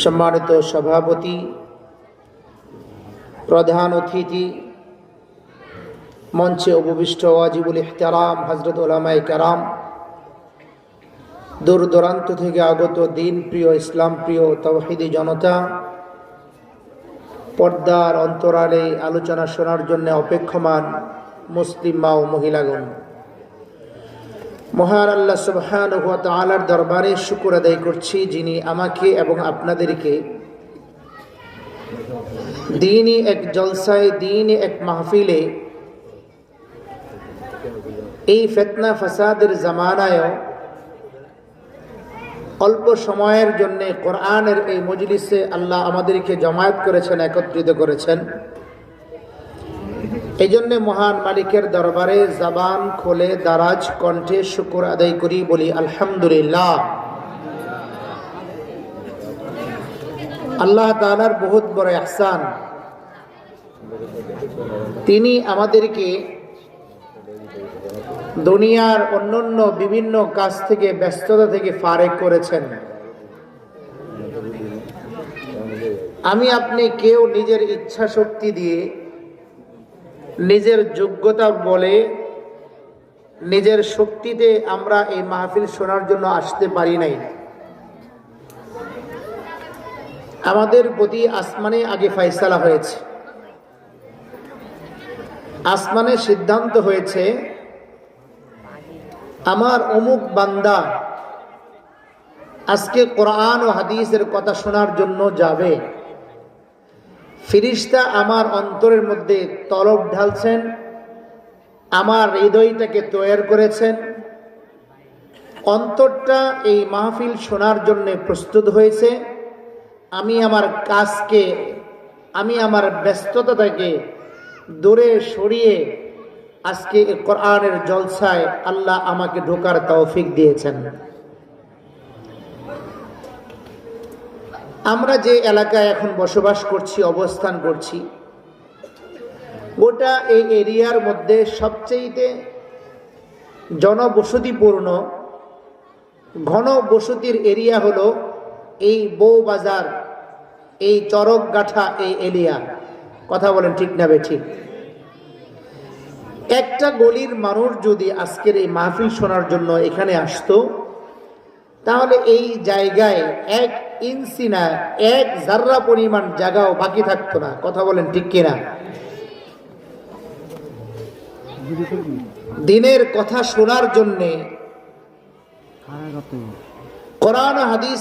সম্মানিত সভাপতি, প্রধান অতিথি, মঞ্চে উপবিষ্ট ওয়াজিবুল ইহতারাম হযরত উলামায়ে কেরাম, দূর দূরান্ত থেকে আগত দিন প্রিয়, ইসলাম প্রিয় তাওহীদি জনতা, পর্দার অন্তরালে আলোচনা শোনার জন্য অপেক্ষমান মুসলিম মা ও মহিলাগণ, মহান আল্লাহ সুবহানাহু ওয়া তাআলার দরবারে শুকর আদায় করছি, যিনি আমাকে এবং আপনাদেরকে দ্বীনি এক জলসায়, দ্বীনি এক মাহফিলে, এই ফিতনা ফাসাদের জামানায় অল্প সময়ের জন্য কোরআনের এই মজলিসে আল্লাহ আমাদেরকে জমায়েত করেছেন, একত্রিত করেছেন। এই জন্য মহান মালিকের দরবারে জবান খোলে দারাজ কণ্ঠে শুকর আদায় করি, বলি আলহামদুলিল্লাহ। আল্লাহ তাআলার বহুত বড় ইহসান, তিনি আমাদেরকে দুনিয়ার অন্যান্য বিভিন্ন কাজ থেকে, ব্যস্ততা থেকে ফারেক করেছেন। আমি আপনি কেউ নিজের ইচ্ছা শক্তি দিয়ে, নিজের যোগ্যতা বলে, নিজের শক্তিতে আমরা এই মাহফিল শোনার জন্য আসতে পারি নাই। আমাদের প্রতি আসমানে আগে ফয়সালা হয়েছে, আসমানে সিদ্ধান্ত হয়েছে, আমার অমুক বান্দা আজকে কোরআন ও হাদিসের কথা শোনার জন্য যাবে। ফিরিস্তা আমার অন্তরের মধ্যে তলব ঢালছেন, আমার হৃদয়টাকে তৈরি করেছেন, অন্তরটা এই মাহফিল শোনার জন্য প্রস্তুত হয়েছে। আমি আমার কাজকে, আমি আমার ব্যস্ততাটাকে দূরে সরিয়ে আজকে কোরআনের জলসায় আল্লাহ আমাকে ঢোকার তৌফিক দিয়েছেন। আমরা যে এলাকায় এখন বসবাস করছি, অবস্থান করছি, গোটা এই এরিয়ার মধ্যে সবচেয়ে জনবসতিপূর্ণ, ঘন বসতির এরিয়া হলো এই বউবাজার, এই চরকগাঠা, এই এরিয়া। কথা বলেন ঠিক না বেঠিক? একটা গলির মানুষ যদি আজকের এই মাহফিল শোনার জন্য এখানে আসতো, তাহলে এই জায়গায় এক ইঞ্চি না, এক জাররা পরিমাণ জায়গাও বাকি থাকতো না। কথা বলেন ঠিক কিনা? দিনের কথা শোনার জন্যে কোরআন হাদিস